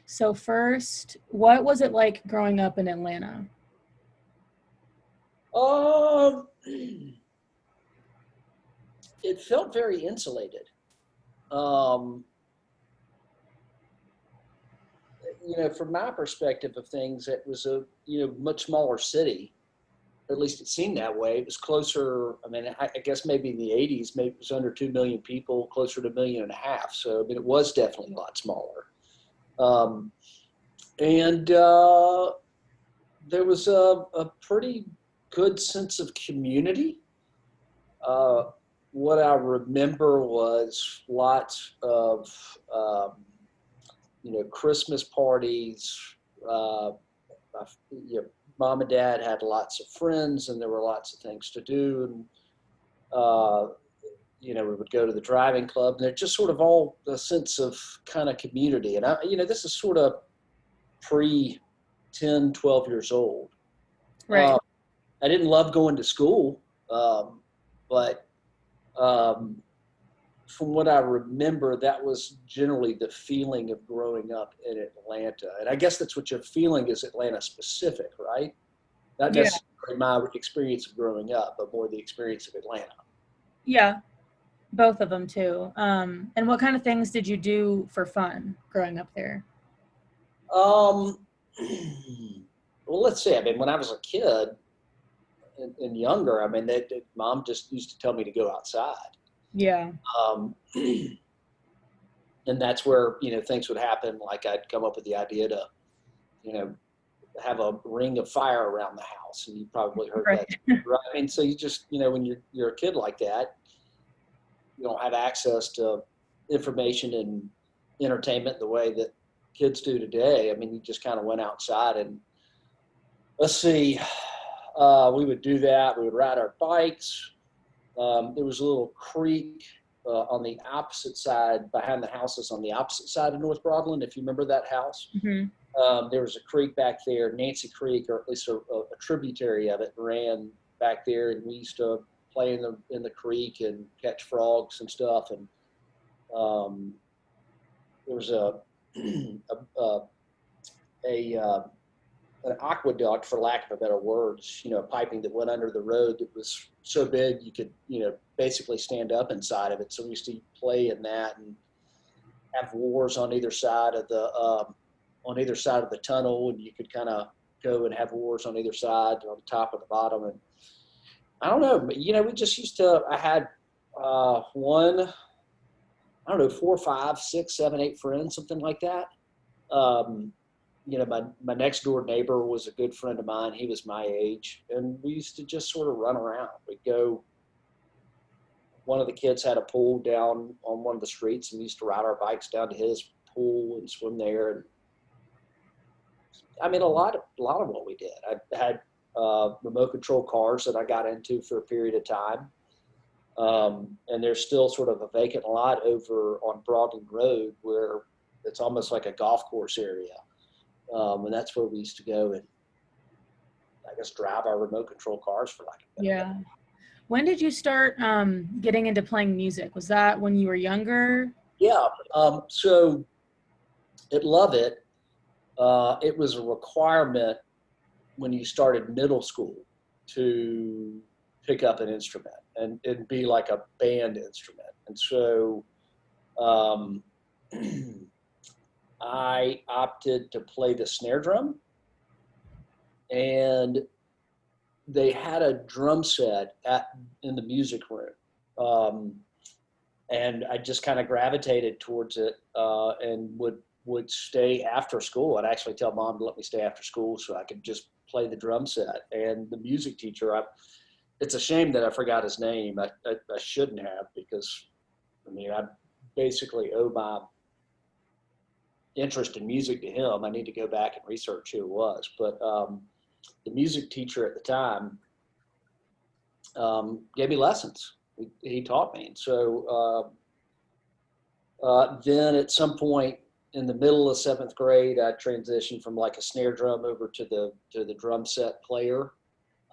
So first, what was it like growing up in Atlanta? Um, it felt very insulated. Um, from my perspective of things, it was a much smaller city. At least it seemed that way. It was closer. I mean, I guess maybe in the '80s, maybe it was under 2 million people, closer to 1.5 million. So I mean, it was definitely a lot smaller. Um, and there was a pretty good sense of community. Uh, what I remember was lots of Christmas parties. Uh, Mom and Dad had lots of friends, and there were lots of things to do. And uh, we would go to the driving club, and there's just sort of all a sense of kind of community. And this is sort of pre 10, 12 years old. Right. Uh, I didn't love going to school, but um, from what I remember, that was generally the feeling of growing up in Atlanta. And I guess that's what you're feeling is Atlanta specific, right? Not Yeah. necessarily my experience of growing up, but more the experience of Atlanta. Yeah, both of them too. And what kind of things did you do for fun growing up there? Um, well, let's see. I mean, when I was a kid and younger, I mean, mom just used to tell me to go outside. Yeah. Um, and that's where, things would happen. Like I'd come up with the idea to, you know, have a ring of fire around the house, and you probably heard Right. that, right? I mean, so you just, when you're a kid like that, you don't have access to information and entertainment the way that kids do today. I mean, you just kind of went outside and let's see, we would do that. We would ride our bikes. There was a little creek on the opposite side, behind the houses on the opposite side of North Broadland, if you remember that house. Hmm. There was a creek back there, Nancy Creek, or at least a tributary of it, ran back there, and we used to play in the creek and catch frogs and stuff. And um, there was a, a an aqueduct, for lack of a better words, piping that went under the road that was so big you could, basically stand up inside of it. So we used to play in that and have wars on either side of the tunnel, and you could kind of go and have wars on either side, on the top or the bottom. And I don't know, we just used to. I had one, I don't know, four, five, six, seven, eight friends, something like that. Um, my next door neighbor was a good friend of mine. He was my age, and we used to just sort of run around. We'd go. One of the kids had a pool down on one of the streets, and we used to ride our bikes down to his pool and swim there. And I mean, a lot of what we did. I had remote control cars that I got into for a period of time. And there's still sort of a vacant lot over on Broadland Road where it's almost like a golf course area. And that's where we used to go and I guess drive our remote control cars, for lack of a better. Yeah. When did you start getting into playing music? Was that when you were younger? Yeah. So at Lovett, it was a requirement when you started middle school to pick up an instrument and it'd be like a band instrument. And so um, I opted to play the snare drum, and they had a drum set in the music room. Um, and I just kind of gravitated towards it and would stay after school. I'd actually tell mom to let me stay after school so I could just play the drum set. And the music teacher, it's a shame that I forgot his name. I shouldn't have, because I mean I basically owe my interest in music to him. I need to go back and research who it was. But the music teacher at the time gave me lessons. He taught me. And so then at some point in the middle of seventh grade, I transitioned from like a snare drum over to the drum set player,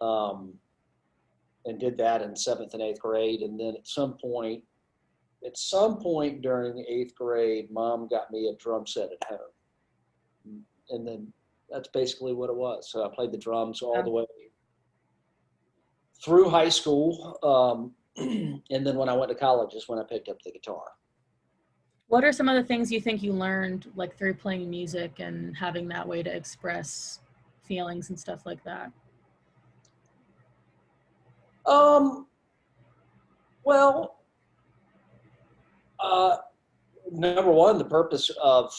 um, and did that in seventh and eighth grade. And then at some point during eighth grade, mom got me a drum set at home. and then that's basically what it was. So I played the drums all the way through high school. And then when I went to college is when I picked up the guitar. What are some of the things you think you learned like through playing music and having that way to express feelings and stuff like that? Well, number one, the purpose of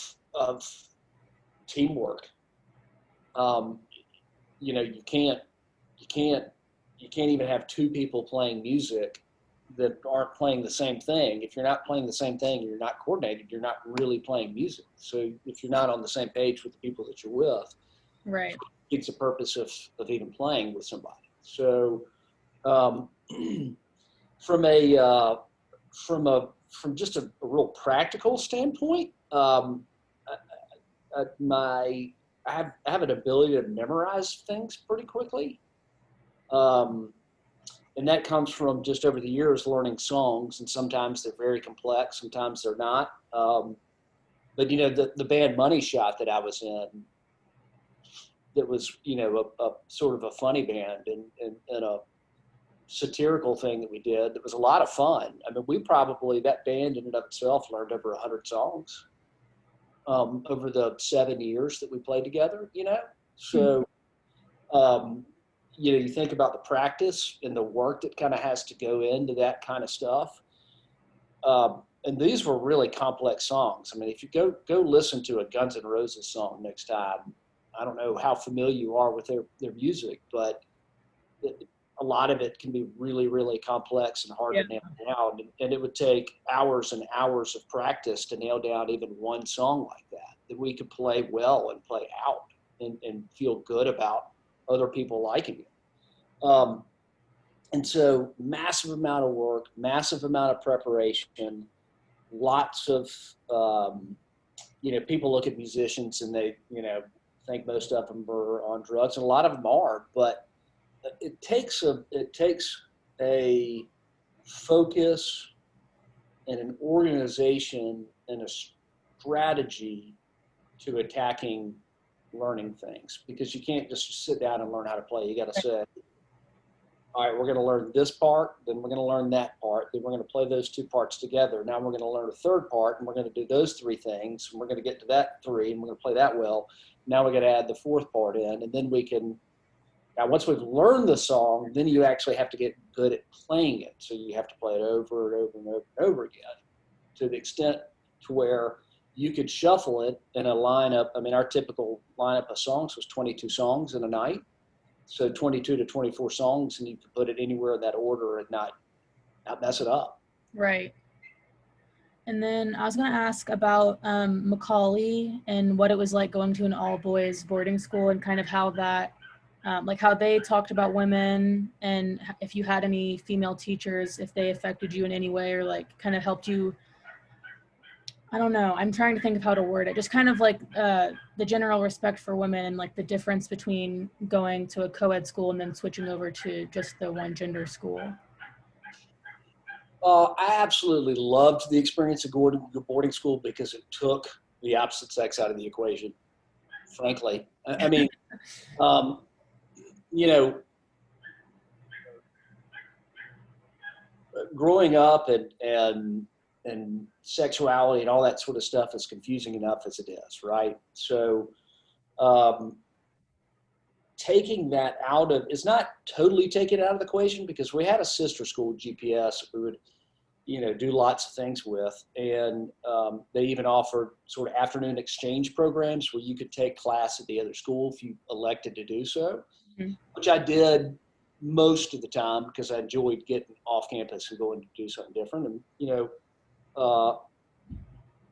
teamwork. Um, you can't even have two people playing music that aren't playing the same thing. If you're not playing the same thing and you're not coordinated, you're not really playing music. So if you're not on the same page with the people that you're with, Right. it's the purpose of even playing with somebody. So um, from just a real practical standpoint, I have an ability to memorize things pretty quickly. And that comes from just over the years learning songs, and sometimes they're very complex, sometimes they're not. But the band Money Shot that I was in, that was a sort of a funny band and a satirical thing that we did. That was a lot of fun. I mean, that band in and of itself learned over 100 songs over the 7 years that we played together. So. You think about the practice and the work that kind of has to go into that kind of stuff. And these were really complex songs. I mean, if you go listen to a Guns N' Roses song next time, I don't know how familiar you are with their music, but a lot of it can be really, really complex and hard to nail down. And it would take hours and hours of practice to nail down even one song like that we could play well and play out and feel good about other people liking it. And so massive amount of work, massive amount of preparation, lots of, people look at musicians and they, think most of them are on drugs, and a lot of them are, but it takes a focus and an organization and a strategy to attacking learning things, because you can't just sit down and learn how to play. You got to say, all right, we're going to learn this part, then we're going to learn that part, then we're going to play those two parts together. Now we're going to learn a third part, and we're going to do those three things, and we're going to get to that three, and we're going to play that well. Now we're going to add the fourth part in, and then now once we've learned the song, then you actually have to get good at playing it. So you have to play it over and over and over and over again, to the extent to where you could shuffle it in a lineup. I mean, our typical lineup of songs was 22 songs in a night. So 22 to 24 songs, and you could put it anywhere in that order and not mess it up. Right. And then I was going to ask about Macaulay and what it was like going to an all-boys boarding school, and kind of how that, like how they talked about women, and if you had any female teachers, if they affected you in any way or like kind of helped you. I don't know. I'm trying to think of how to word it. Just kind of like the general respect for women, and like the difference between going to a co-ed school and then switching over to just the one gender school. I absolutely loved the experience of going to boarding school because it took the opposite sex out of the equation, frankly. I mean, growing up and sexuality and all that sort of stuff is confusing enough as it is, right? So taking that out of, it's not totally taking it out of the equation, because we had a sister school, GPS, we would do lots of things with, and they even offered sort of afternoon exchange programs where you could take class at the other school if you elected to do so, which I did most of the time because I enjoyed getting off campus and going to do something different. And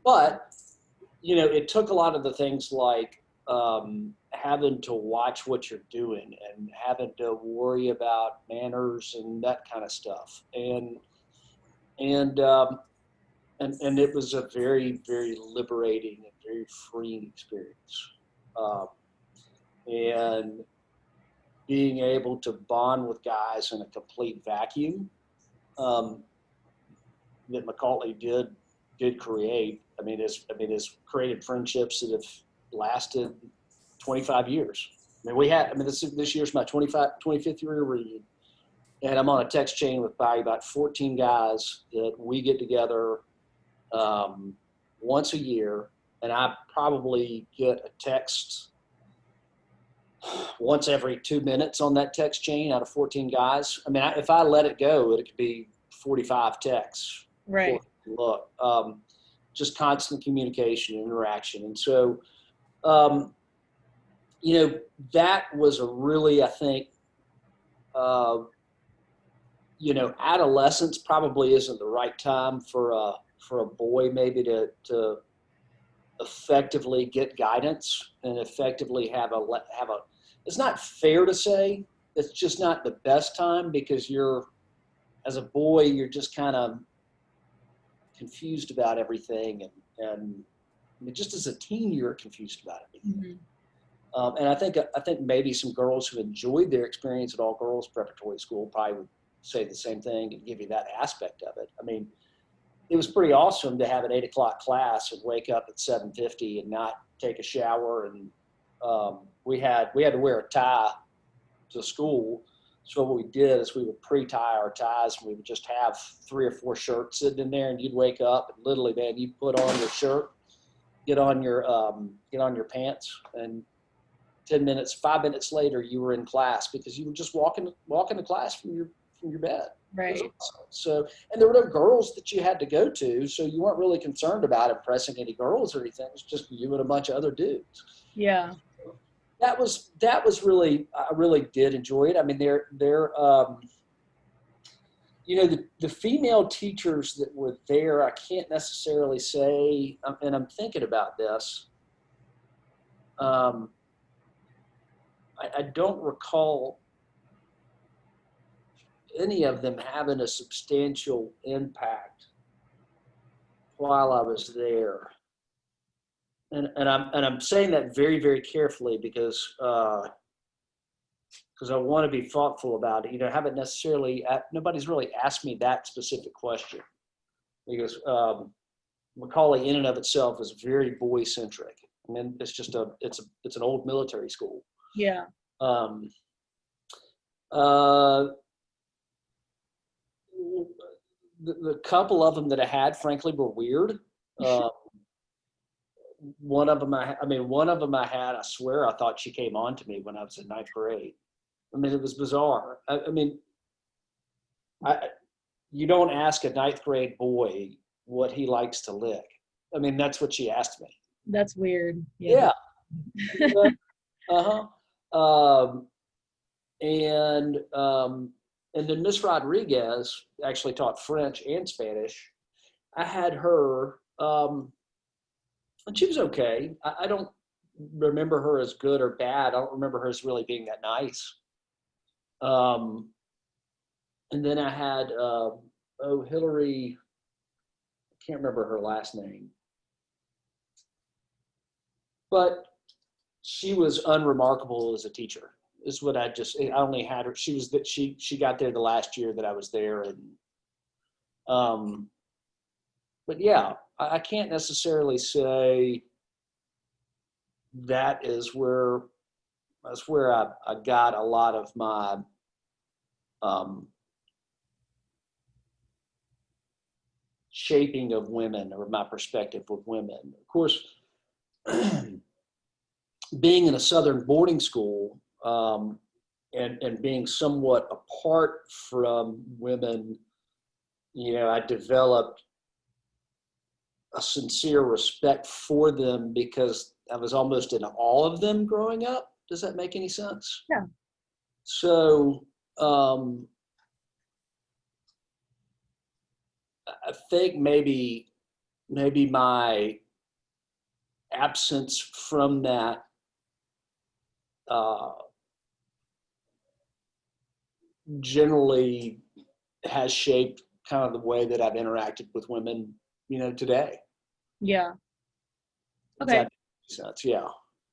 but it took a lot of the things like having to watch what you're doing and having to worry about manners and that kind of stuff, and it was a very, very liberating and very freeing experience, and being able to bond with guys in a complete vacuum that Macaulay did create. I mean, has created friendships that have lasted 25 years. I mean, this year's my 25th year reunion. And I'm on a text chain with probably about 14 guys that we get together once a year. And I probably get a text once every 2 minutes on that text chain out of 14 guys. I mean, if I let it go, it could be 45 texts. Right. Look, just constant communication and interaction. And so, that was a really, I think, adolescence probably isn't the right time for a boy maybe to effectively get guidance and effectively have a. It's not fair to say it's just not the best time, because as a boy, you're just kind of confused about everything, and I mean, just as a teen, you're confused about everything. Mm-hmm. And I think maybe some girls who enjoyed their experience at all girls preparatory school probably would say the same thing and give you that aspect of it. I mean, it was pretty awesome to have an 8 o'clock class and wake up at 7:50 and not take a shower. And we had to wear a tie to school. So what we did is we would pre-tie our ties, and we would just have 3 or 4 shirts sitting in there, and you'd wake up and literally, man, you'd put on your shirt, get on your pants, and 5 minutes later, you were in class, because you were just walking to class from your bed. Right. So, and there were no girls that you had to go to, so you weren't really concerned about impressing any girls or anything. It was just you and a bunch of other dudes. Yeah. That was really, I really did enjoy it. I mean, they're the female teachers that were there, I can't necessarily say, and I'm thinking about this. I don't recall any of them having a substantial impact while I was there. And I'm saying that very, very carefully, because I want to be thoughtful about it. Haven't necessarily, nobody's really asked me that specific question, because Macaulay in and of itself is very boy centric. I mean, it's just it's an old military school. Yeah. The couple of them that I had, frankly, were weird. One of them I had, I swear I thought she came on to me when I was in 9th grade. I mean, it was bizarre. You don't ask a 9th grade boy what he likes to lick. I mean, that's what she asked me. That's weird. Yeah. And then Miss Rodriguez actually taught French and Spanish. I had her, and she was okay. I don't remember her as good or bad. I don't remember her as really being that nice. And then I had, Hillary, I can't remember her last name, but she was unremarkable as a teacher. Is what I only had her. She got there the last year that I was there. And, but yeah, I can't necessarily say that's where I got a lot of my, shaping of women, or my perspective of women. Of course, being in a Southern boarding school, and being somewhat apart from women, I developed a sincere respect for them, because I was almost in awe of them growing up. Does that make any sense? Yeah. So, I think maybe my absence from that, generally has shaped kind of the way that I've interacted with women, today. Yeah. Okay. That makes sense. Yeah.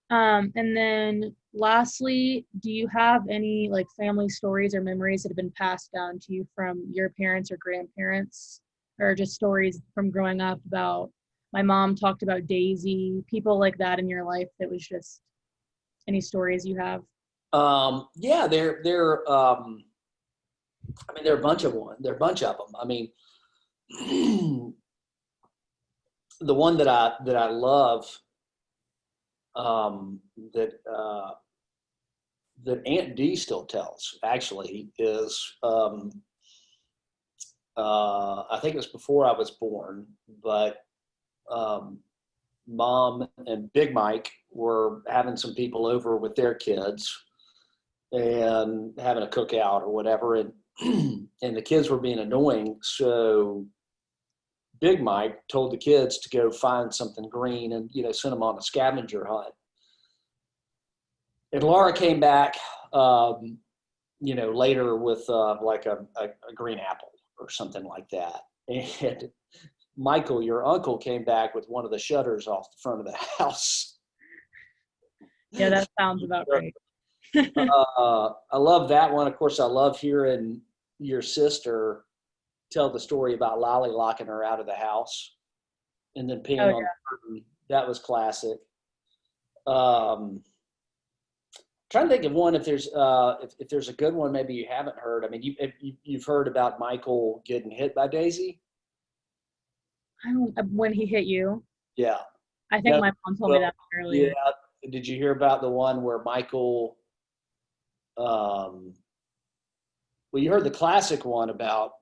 And then lastly, do you have any like family stories or memories that have been passed down to you from your parents or grandparents, or just stories from growing up about, my mom talked about Daisy, people like that in your life that was just any stories you have? Yeah, I mean, there are a bunch of them. I mean, the one that I love, um, that that Aunt D still tells actually is, I think it was before I was born, but um, Mom and Big Mike were having some people over with their kids and having a cookout or whatever, and and the kids were being annoying, so Big Mike told the kids to go find something green and send them on a scavenger hunt. And Laura came back, later with like a green apple or something like that. And Michael, your uncle, came back with one of the shutters off the front of the house. Yeah, that sounds about right. I love that one. Of course, I love hearing your sister tell the story about Lolly locking her out of the house and then peeing on the curtain. That was classic. Trying to think of one, if there's a good one maybe you haven't heard. I mean, you've heard about Michael getting hit by Daisy? I don't, when he hit you. Yeah. I think my mom told me that earlier. Yeah. Did you hear about the one where Michael, well, you heard the classic one about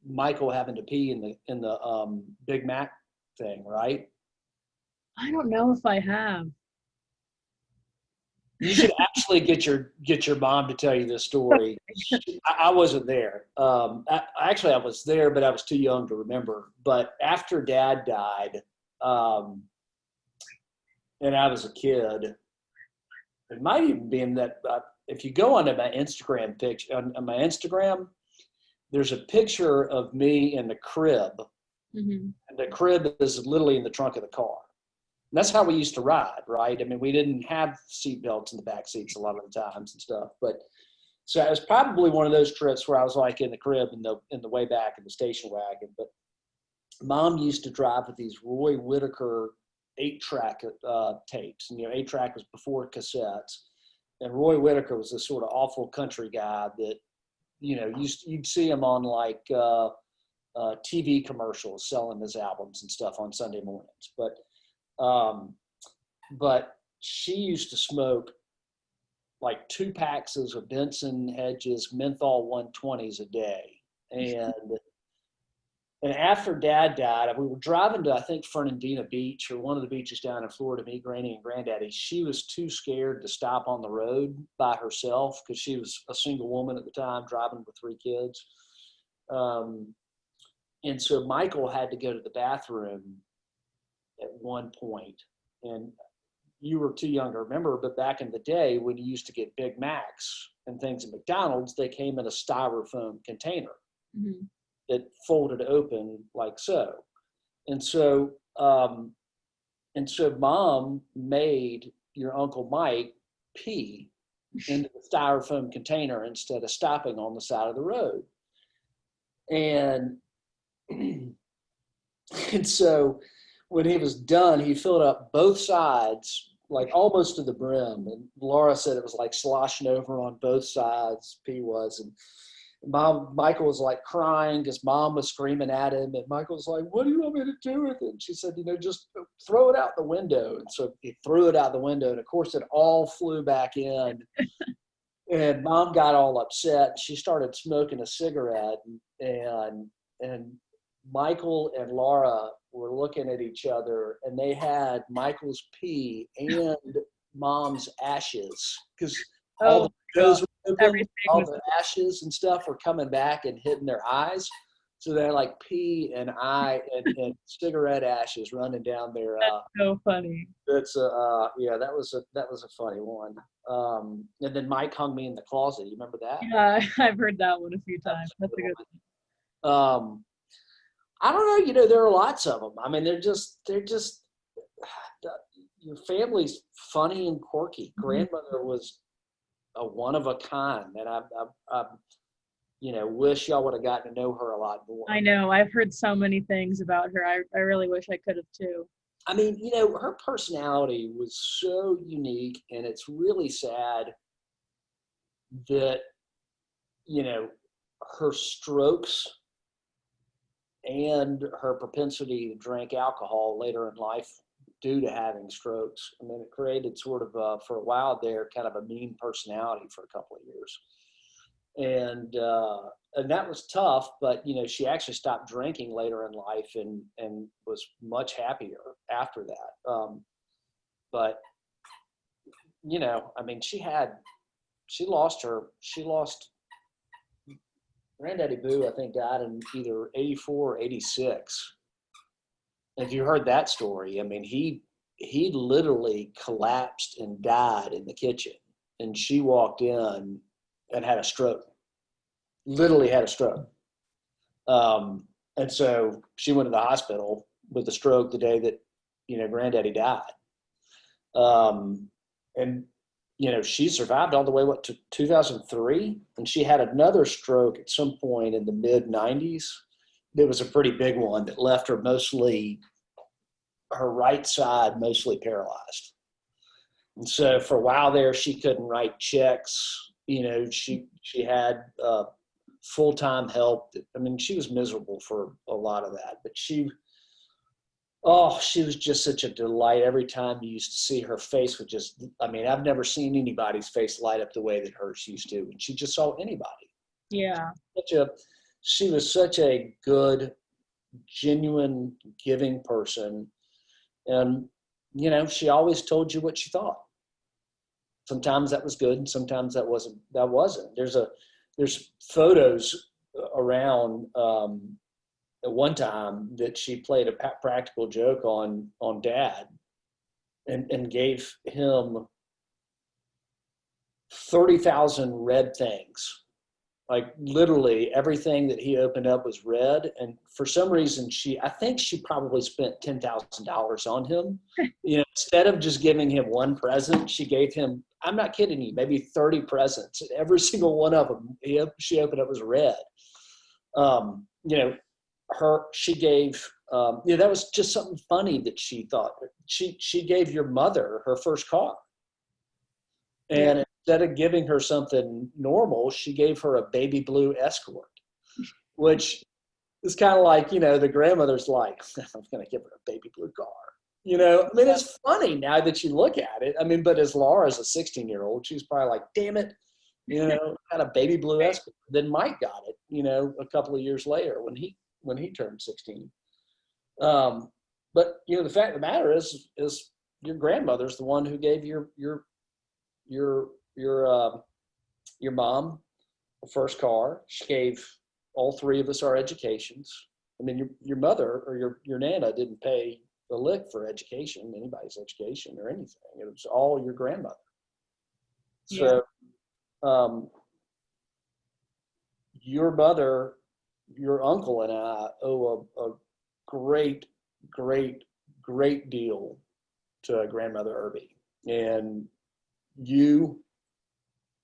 Michael having to pee in the Big Mac thing, right? I don't know if I have. You should actually get your mom to tell you this story. I wasn't there. Actually, I was there, but I was too young to remember. But after Dad died, and I was a kid, it might even be in that. If you go onto my Instagram picture on my Instagram, there's a picture of me in the crib, Mm-hmm. and the crib is literally in the trunk of the car. And that's how we used to ride, right? I mean, we didn't have seat belts in the back seats a lot of the times and stuff. But so it was probably one of those trips where I was like in the crib in the way back in the station wagon. But Mom used to drive with these Roy Whittaker 8-track tapes, and 8-track was before cassettes. And Roy Whittaker was this sort of awful country guy that you'd see him on like TV commercials selling his albums and stuff on Sunday mornings. But she used to smoke like 2 packs of Benson Hedges menthol 120s a day. And after Dad died, we were driving to, I think, Fernandina Beach or one of the beaches down in Florida to meet Granny and Granddaddy. She was too scared to stop on the road by herself because she was a single woman at the time driving with 3 kids. And so Michael had to go to the bathroom at one point, and you were too young to remember, but back in the day when you used to get Big Macs and things at McDonald's, they came in a styrofoam container Mm-hmm. that folded open like so. And so Mom made your Uncle Mike pee into the styrofoam container instead of stopping on the side of the road. And and so when he was done, he filled up both sides, like almost to the brim. And Laura said it was like sloshing over on both sides, pee was. And Michael was like crying because Mom was screaming at him. And Michael was like, "What do you want me to do with it?" And she said, "Just throw it out the window." And so he threw it out the window. And of course, it all flew back in. And Mom got all upset. She started smoking a cigarette. And Michael and Laura were looking at each other, and they had Michael's pee and Mom's ashes because all the windows were open, all the ashes and stuff were coming back and hitting their eyes. So they had like pee and cigarette ashes running down their. That's so funny. That's that was a funny one. And then Mike hung me in the closet. You remember that? Yeah, I've heard that one a few times. That's a good one. I don't know. There are lots of them. I mean, they're just your family's funny and quirky. Mm-hmm. Grandmother was a one of a kind, and I wish y'all would have gotten to know her a lot more. I know. I've heard so many things about her. I really wish I could have too. I mean, her personality was so unique, and it's really sad that, her strokes and her propensity to drink alcohol later in life due to having strokes. I mean, it created sort of, for a while there, kind of a mean personality for a couple of years. And that was tough, but she actually stopped drinking later in life and was much happier after that. But I mean, she lost Granddaddy Boo, I think, died in either 84 or 86. If you heard that story, I mean, he literally collapsed and died in the kitchen, and she walked in and had a stroke. Literally had a stroke. And so she went to the hospital with a stroke the day that, Granddaddy died. And, she survived all the way, to 2003? And she had another stroke at some point in the mid 90s. It was a pretty big one that left her her right side mostly paralyzed. And so for a while there, she couldn't write checks. She had full-time help. I mean, she was miserable for a lot of that, but she was just such a delight. Every time you used to see her face would just, I mean, I've never seen anybody's face light up the way that hers used to. And she just saw anybody. Yeah. She was such a good, genuine, giving person. And, she always told you what she thought. Sometimes that was good, and sometimes that wasn't. There's photos around at one time that she played a practical joke on Dad and gave him 30,000 red things. Like literally everything that he opened up was red. And for some reason, I think she probably spent $10,000 on him. Instead of just giving him one present, she gave him, I'm not kidding you, maybe 30 presents. Every single one of them she opened up was red. She gave, that was just something funny that she thought. She gave your mother her first car. And instead of giving her something normal, she gave her a baby blue Escort, which is kind of like, the grandmother's like, I'm going to give her a baby blue car. I mean, it's funny now that you look at it. I mean, but as Laura's a 16-year-old, she's probably like, damn it, had a baby blue Escort. Then Mike got it, a couple of years later when he turned 16. But the fact of the matter is your grandmother's the one who gave your mom the first car. She gave all three of us our educations. I mean, your mother or your Nana didn't pay a lick for education, anybody's education or anything. It was all your grandmother. So, your mother, your uncle, and I owe a great, great, great deal to grandmother Irby. And you,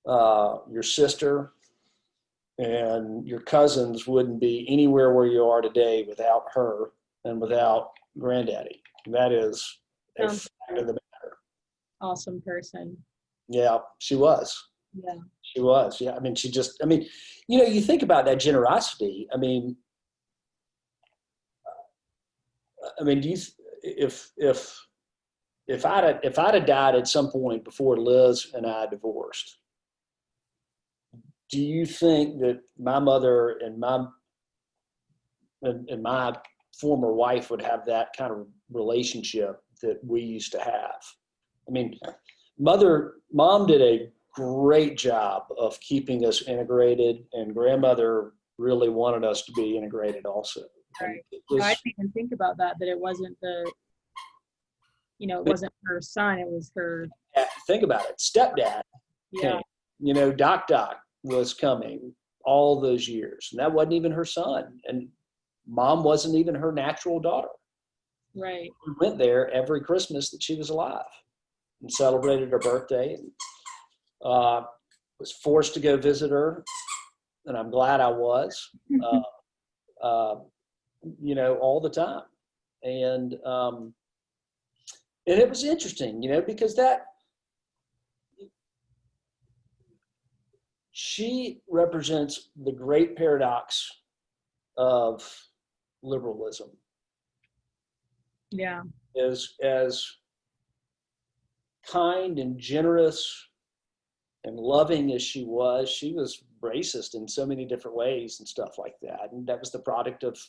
your sister, and your cousins wouldn't be anywhere where you are today without her and without Granddaddy. That is a fact of the matter. Awesome person. Yeah, she was. Yeah. She was. Yeah. I mean, you think about that generosity. I mean, do you, if I'd have died at some point before Liz and I divorced, do you think that my mother and my former wife would have that kind of relationship that we used to have? I mean, mom did a great job of keeping us integrated, and grandmother really wanted us to be integrated also. Right. I didn't even think about that it wasn't it wasn't her son, it was her. Think about it. Stepdad came. Doc was coming all those years, and that wasn't even her son. And mom wasn't even her natural daughter. Right. We went there every Christmas that she was alive and celebrated her birthday, and was forced to go visit her, and I'm glad I was, all the time. And And it was interesting, because that she represents the great paradox of liberalism. Yeah. As kind and generous and loving as she was racist in so many different ways and stuff like that. And that was the product of,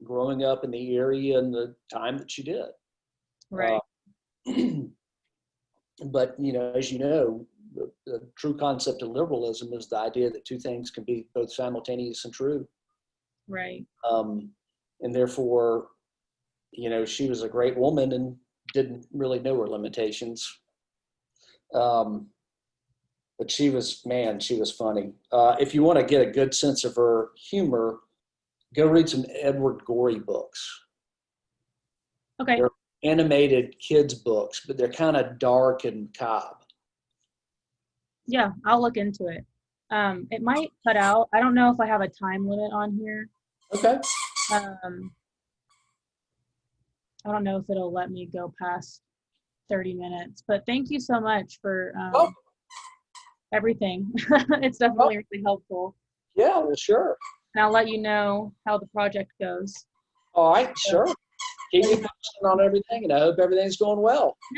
growing up in the area and the time that she did. Right. But, as you know, the true concept of liberalism is the idea that two things can be both simultaneous and true. Right. And therefore, she was a great woman and didn't really know her limitations. But she was funny. If you want to get a good sense of her humor, go read some Edward Gorey books. Okay. They're animated kids books, but they're kind of dark and macabre. Yeah, I'll look into it. It might cut out. I don't know if I have a time limit on here. Okay. I don't know if it'll let me go past 30 minutes, but thank you so much for everything. It's definitely really helpful. Yeah, well, sure. And I'll let you know how the project goes. All right, sure. Keep me posted on everything, and I hope everything's going well.